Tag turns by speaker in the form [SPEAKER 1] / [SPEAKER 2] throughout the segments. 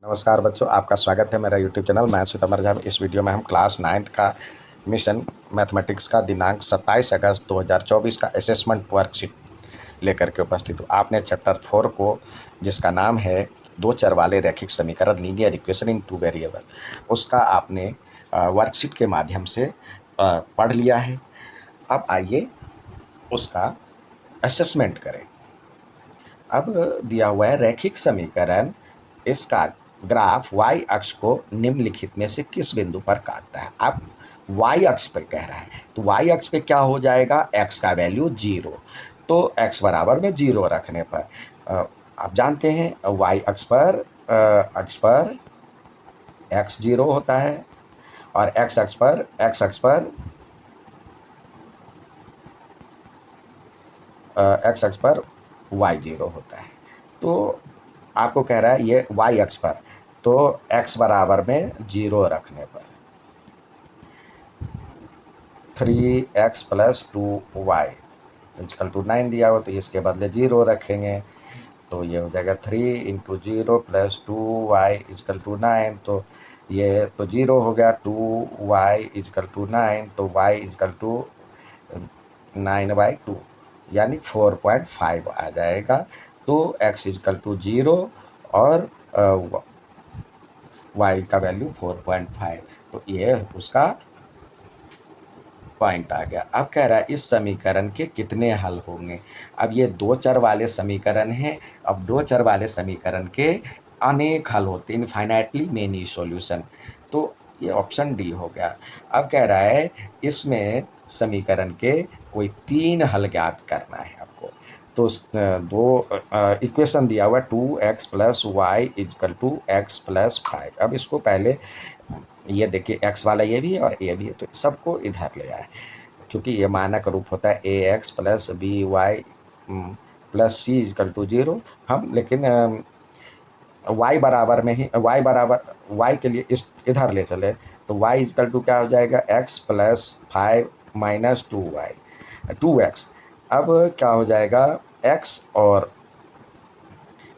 [SPEAKER 1] नमस्कार बच्चों, आपका स्वागत है मेरा यूट्यूब चैनल। मैं सितंबर जहाँ इस वीडियो में हम क्लास 9th का मिशन मैथमेटिक्स का दिनांक 27 अगस्त 2024 का असेसमेंट वर्कशीट लेकर के उपस्थित हूँ। आपने चैप्टर 4 को, जिसका नाम है दो चर वाले रैखिक समीकरण linear equation in two variable, उसका आपने वर्कशीट के माध्यम से पढ़ लिया है। अब आइए उसका असेसमेंट करें। अब दिया हुआ है रैखिक समीकरण, इसका ग्राफ y अक्ष को निम्नलिखित में से किस बिंदु पर काटता है। अब y अक्ष पर कह रहा है तो y अक्ष पे क्या हो जाएगा, x का वैल्यू 0। तो x बराबर में 0 रखने पर आप जानते हैं y अक्ष पर x 0 होता है और x अक्ष पर y 0 होता है। तो आपको कह रहा है ये y अक्ष पर, तो x बराबर में 0 रखने पर 3x + 2y = 9 दिया हो तो इसके बदले 0 रखेंगे, तो ये हो जाएगा 3 × 0 + 2y = 9। तो ये तो 0 हो गया, 2y = 9, तो y = 9/2 यानी 4.5 आ जाएगा। तो x = 0 और y का वैल्यू 4.5, तो ये उसका पॉइंट आ गया। अब कह रहा है इस समीकरण के कितने हल होंगे। अब ये दो चर वाले समीकरण हैं। अब दो चर वाले समीकरण के अनेक हल होते हैं, इनफाइनाइटली मेनी सॉल्यूशन। तो ये ऑप्शन डी हो गया। अब कह रहा है इसमें समीकरण के कोई 3 हल ज्ञात करना है आपको। तो दो इक्वेशन दिया हुआ 2x + y = x + 5। अब इसको पहले ये देखिए, x वाला ये भी है और ये भी है, तो सबको इधर ले आए, क्योंकि ये मानक रूप होता है ax + by + c = 0। हम लेकिन y बराबर में ही y के लिए इस इधर ले चले, तो y = क्या हो जाएगा, x + 5 - 2y 2x। अब क्या हो जाएगा, x और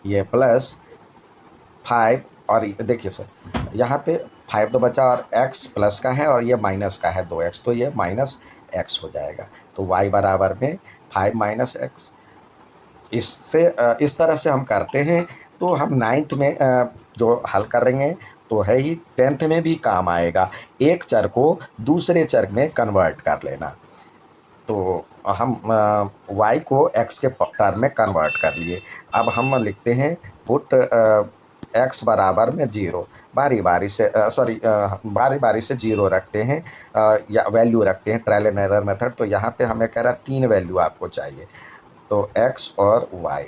[SPEAKER 1] ये +5, और देखिए सर यहाँ पे 5 तो बचा और x प्लस का है और ये माइनस का है 2x, तो ये -x हो जाएगा। तो y बराबर में 5 - x। इससे इस तरह से हम करते हैं। तो हम 9th में जो हल करेंगे तो है ही 10th में भी काम आएगा। एक चर को दूसरे चर में कन्वर्ट कर लेना। तो हम y को x के टर्म में कन्वर्ट कर लिए। अब हम लिखते हैं पुट x बराबर में 0। बारी बारी से 0 रखते हैं या वैल्यू रखते हैं, ट्रायल एंड एरर मेथड। तो यहाँ पे हमें कह रहा है 3 वैल्यू आपको चाहिए, तो x और y।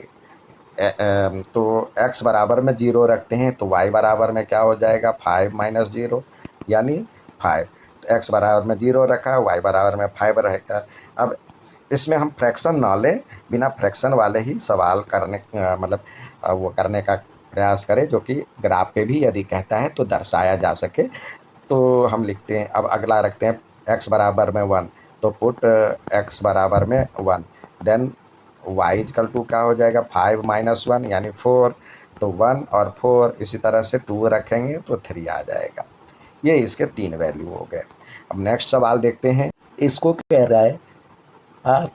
[SPEAKER 1] तो x बराबर में 0 रखते हैं, तो y बराबर में क्या हो जाएगा, 5 - 0 यानी 5। तो x बराबर में 0 रखा, y बराबर में 5 रहेगा। अब इसमें हम फ्रैक्शन ना लें, बिना फ्रैक्शन वाले ही सवाल करने वो करने का प्रयास करें, जो कि ग्राफ पे भी यदि कहता है तो दर्शाया जा सके। तो हम लिखते हैं, अब अगला रखते हैं x बराबर में 1, तो पुट x बराबर में 1, देन y = क्या हो जाएगा, 5 - 1 यानी 4। तो 1 और 4, इसी तरह से 2 रखेंगे तो 3 आ जाएगा। ये इसके 3 वैल्यू हो गए। अब नेक्स्ट सवाल देखते हैं। इसको कह रहा है आप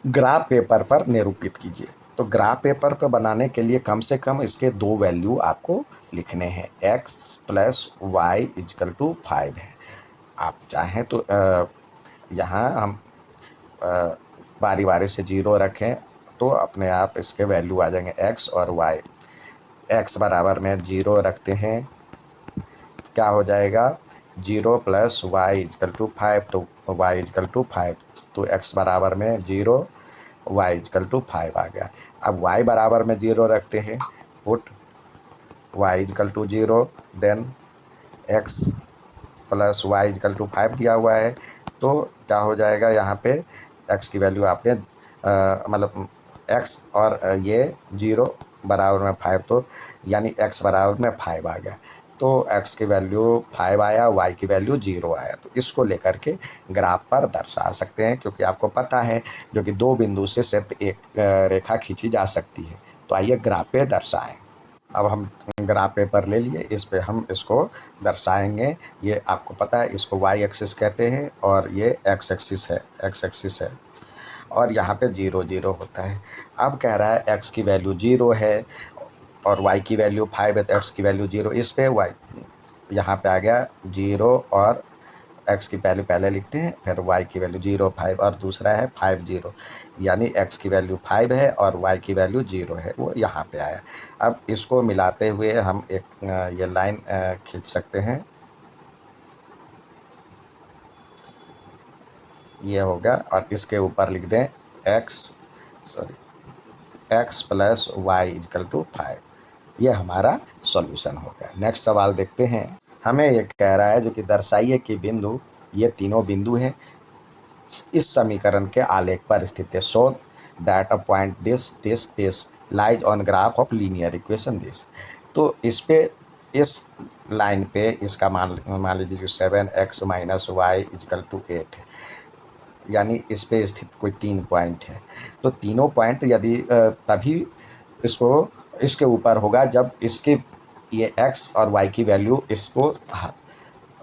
[SPEAKER 1] ग्राफ पेपर पर निरूपित कीजिए। तो ग्राफ पेपर पर बनाने के लिए कम से कम इसके 2 वैल्यू आपको लिखने हैं। x + y = 5 है। आप चाहें तो यहाँ हम बारी बारी से 0 रखें तो अपने आप इसके वैल्यू आ जाएंगे x और y। x बराबर में 0 रखते हैं, क्या हो जाएगा, 0 + y = 5, तो y = 5। तो x बराबर में 0, y = 5 आ गया। अब y बराबर में 0 रखते हैं, put y = 0, then x + y = 5 दिया हुआ है। तो क्या हो जाएगा, यहाँ पे x की वैल्यू आपने x और ये 0 बराबर में 5, तो यानी x बराबर में 5 आ गया। तो x की वैल्यू 5 आया, y की वैल्यू 0 आया। तो इसको लेकर के ग्राफ पर दर्शा सकते हैं, क्योंकि आपको पता है जो कि 2 बिंदु से सिर्फ एक रेखा खींची जा सकती है। तो आइए ग्राफ पे दर्शाएं। अब हम ग्राफ पेपर ले लिए, इस पे हम इसको दर्शाएंगे। ये आपको पता है, इसको वाई एक्सिस कहते हैं और ये एक्स एक्सिस है और यहाँ पे 0 0 होता है। अब कह रहा है एक्स की वैल्यू 0 है और वाई की वैल्यू 5 है, तो एक्स की वैल्यू 0, इस पे वाई यहाँ पे आ गया 0 और एक्स की वैल्यू पहले लिखते हैं, फिर वाई की वैल्यू 0 5 और दूसरा है 5 0, यानी एक्स की वैल्यू 5 है और वाई की वैल्यू 0 है, वो यहाँ पे आया। अब इसको मिलाते हुए हम एक ये लाइन खींच सकते हैं, ये होगा, और इसके ऊपर लिख दें x plus y equal to 5। ये हमारा सॉल्यूशन हो गया। नेक्स्ट सवाल देखते हैं। हमें ये कह रहा है जो कि दर्शाइए कि बिंदु, ये तीनों बिंदु हैं, इस समीकरण के आलेख पर स्थित है। Show that a point this lies on graph of linear equation this. तो इस पे, इस लाइन पे इसका मान लीजिए कि 7x minus y equal to 8 है, यानी इस पे स्थित कोई 3 पॉइंट है। तो तीनों पॉइंट यदि तभी इसको इसके ऊपर होगा जब इसके ये x और y की वैल्यू इसको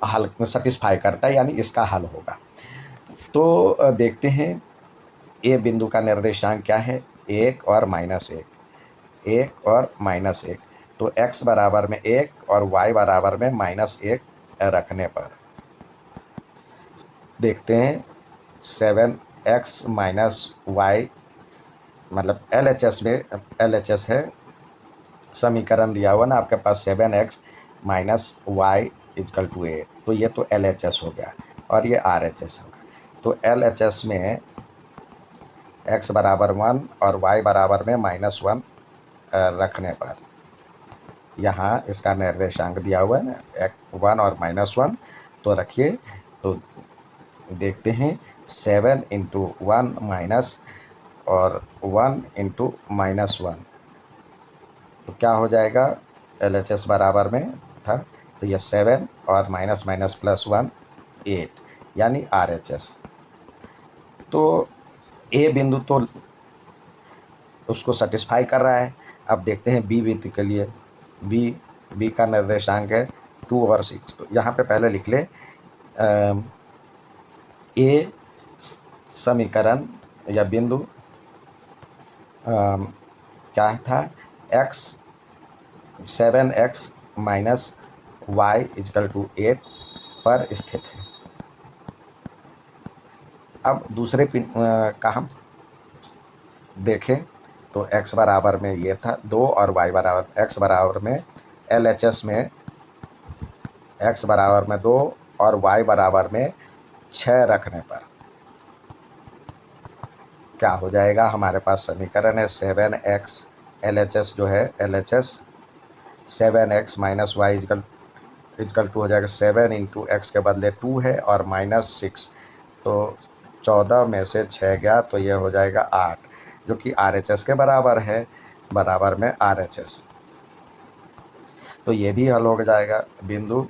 [SPEAKER 1] हल सेटिस्फाई करता है, यानी इसका हल होगा। तो देखते हैं ए बिंदु का निर्देशांक क्या है, 1 और -1, 1 और -1। तो x बराबर में 1 और y बराबर में -1 रखने पर देखते हैं 7x माइनस वाई, मतलब LHS है, समीकरण दिया हुआ ना आपके पास 7x minus y equal to 8, तो ये तो LHS हो गया और ये RHS होगा। तो LHS में x बराबर 1 और y बराबर में -1 रखने पर, यहाँ इसका निर्देशांक दिया हुआ है ना 1 और -1, तो रखिए। तो देखते हैं 7 इंटू 1 माइनस और 1 इंटू -1, तो क्या हो जाएगा, LHS बराबर में था, तो ये 7 और माइनस माइनस प्लस 1 8, यानी RHS। तो ए बिंदु तो उसको सेटिस्फाई कर रहा है। अब देखते हैं बी बिंदु के लिए। बी का निर्देशांक है 2 और 6। तो यहाँ पे पहले लिख ले ए समीकरण या बिंदु क्या था, x 7x minus y equal to 8 पर स्थित है। अब दूसरे का हम देखें तो x बराबर में ये था 2 और y बराबर, x बराबर में LHS में x बराबर में 2 और y बराबर में 6 रखने पर क्या हो जाएगा, हमारे पास समीकरण है 7x, LHS जो है LHS 7x minus y equal to हो जाएगा 7 इंटू एक्स के बदले 2 है और -6, तो 14 में से 6 गया तो ये हो जाएगा 8, जो कि RHS के बराबर है, बराबर में RHS। तो ये भी हल हो जाएगा। बिंदु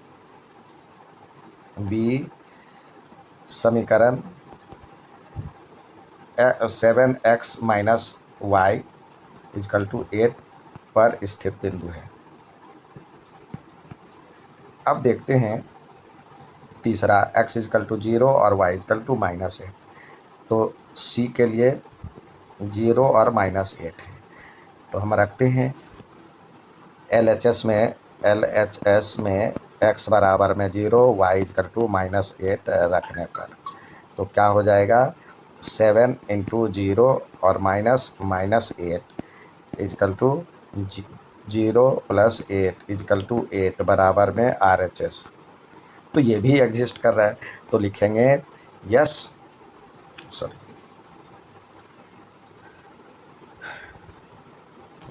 [SPEAKER 1] बी समीकरण 7x minus y equal to 8 पर स्थित बिंदु है। अब देखते हैं तीसरा, x इजकल टू 0 और y इजकल टू -8। तो C के लिए 0 और -8 है, तो हम रखते हैं LHS में x बराबर में 0, y इजकल टू -8 रखने पर, तो क्या हो जाएगा 7 इंटू 0 और -8 इजकल टू 0 + 8 इजकल टू 8 बराबर में RHS। तो ये भी एग्जिस्ट कर रहा है, तो लिखेंगे यस, सॉरी,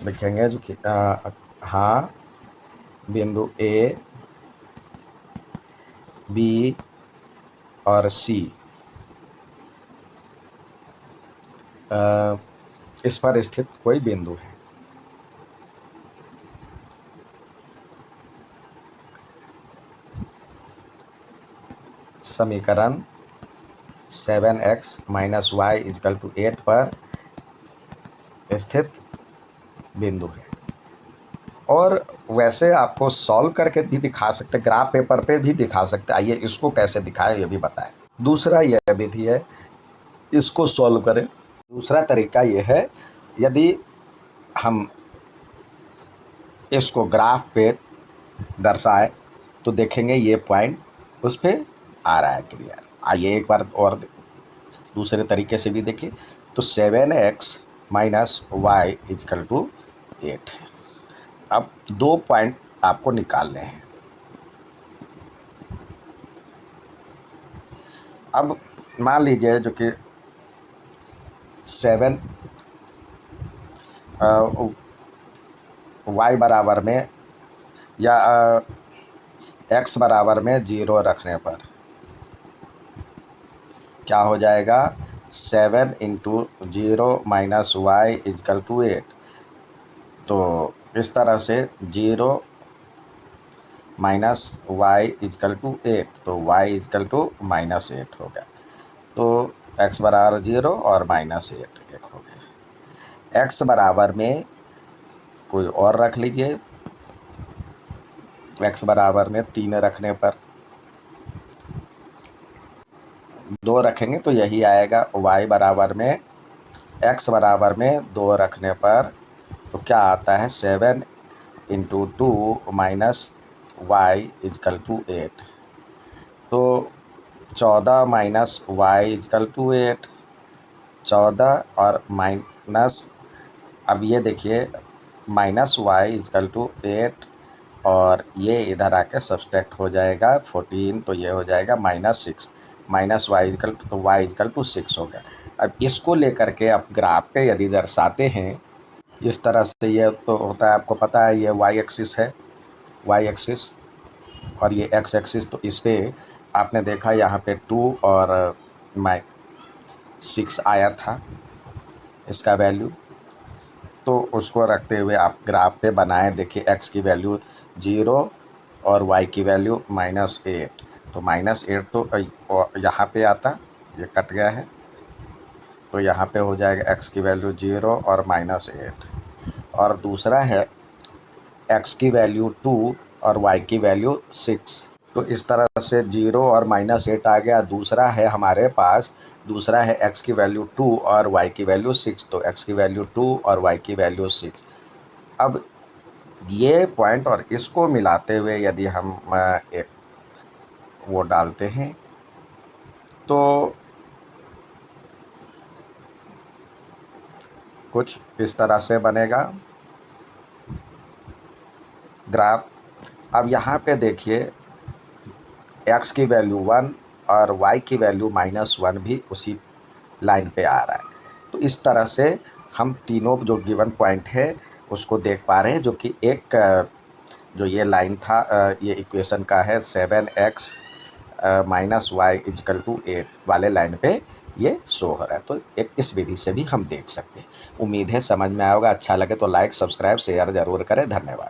[SPEAKER 1] लिखेंगे जो कि हाँ, बिंदु ए, बी और सी इस पर स्थित कोई बिंदु है। समीकरण 7x minus y equal to 8 पर स्थित बिंदु है और वैसे आपको सॉल्व करके भी दिखा सकते, ग्राफ पेपर पे भी दिखा सकते। आइए इसको कैसे दिखाएं ये भी बताएं। दूसरा यह विधि है, इसको सॉल्व करें। दूसरा तरीका ये है, यदि हम इसको ग्राफ पे दर्शाएं तो देखेंगे ये पॉइंट उस पर आ रहा है क्लियर। आइए एक बार और दूसरे तरीके से भी देखिए। तो 7x minus y equal to 8 है। अब 2 पॉइंट आपको निकालने हैं। अब मान लीजिए जो कि 7 वाई बराबर में या x बराबर में 0 रखने पर क्या हो जाएगा, 7 into 0 minus y equal to 8। तो इस तरह से 0 माइनस वाई इजकल टू 8, तो y इजकल टू -8 हो गया। तो x बराबर 0 और -8 एक हो गया। x बराबर में कोई और रख लीजिए, x बराबर में 3 रखने पर 2 रखेंगे तो यही आएगा। y बराबर में x बराबर में 2 रखने पर तो क्या आता है, 7 into 2 minus y equal to 8। तो 14 माइनस वाई इजकल टू 8, 14 और माइनस, अब ये देखिए माइनस वाई इजकल टू 8 और ये इधर आके सब्सट्रैक्ट हो जाएगा 14, तो ये हो जाएगा -6 माइनस वाई इजकल टू, तो वाई इजकल टू 6 हो गया। अब इसको लेकर के आप ग्राफ पे यदि दर्शाते हैं इस तरह से, ये तो होता है आपको पता है, ये वाई एक्सिस है, वाई एक्सिस, और ये एक्स एक्सिस। तो इस पर आपने देखा यहाँ पे 2 और -6 आया था इसका वैल्यू। तो उसको रखते हुए आप ग्राफ पे बनाएं। देखिए x की वैल्यू 0 और y की वैल्यू -8। तो -8 तो यहाँ पे आता, ये कट गया है, तो यहाँ पे हो जाएगा x की वैल्यू 0 और -8। और दूसरा है x की वैल्यू 2 और y की वैल्यू 6। तो इस तरह से 0 और -8 आ गया। दूसरा है हमारे पास, दूसरा है x की वैल्यू 2 और y की वैल्यू 6। तो x की वैल्यू 2 और y की वैल्यू 6। अब ये पॉइंट और इसको मिलाते हुए यदि हम एक वो डालते हैं तो कुछ इस तरह से बनेगा ग्राफ। अब यहाँ पे देखिए x की वैल्यू 1 और y की वैल्यू -1 भी उसी लाइन पे आ रहा है। तो इस तरह से हम तीनों जो गिवन पॉइंट है उसको देख पा रहे हैं, जो कि एक जो ये लाइन था ये इक्वेशन का है 7x minus y equal to 8 वाले लाइन पे ये शो हो रहा है। तो एक इस विधि से भी हम देख सकते हैं। उम्मीद है समझ में आएगा। अच्छा लगे तो लाइक, सब्सक्राइब, शेयर ज़रूर करें। धन्यवाद।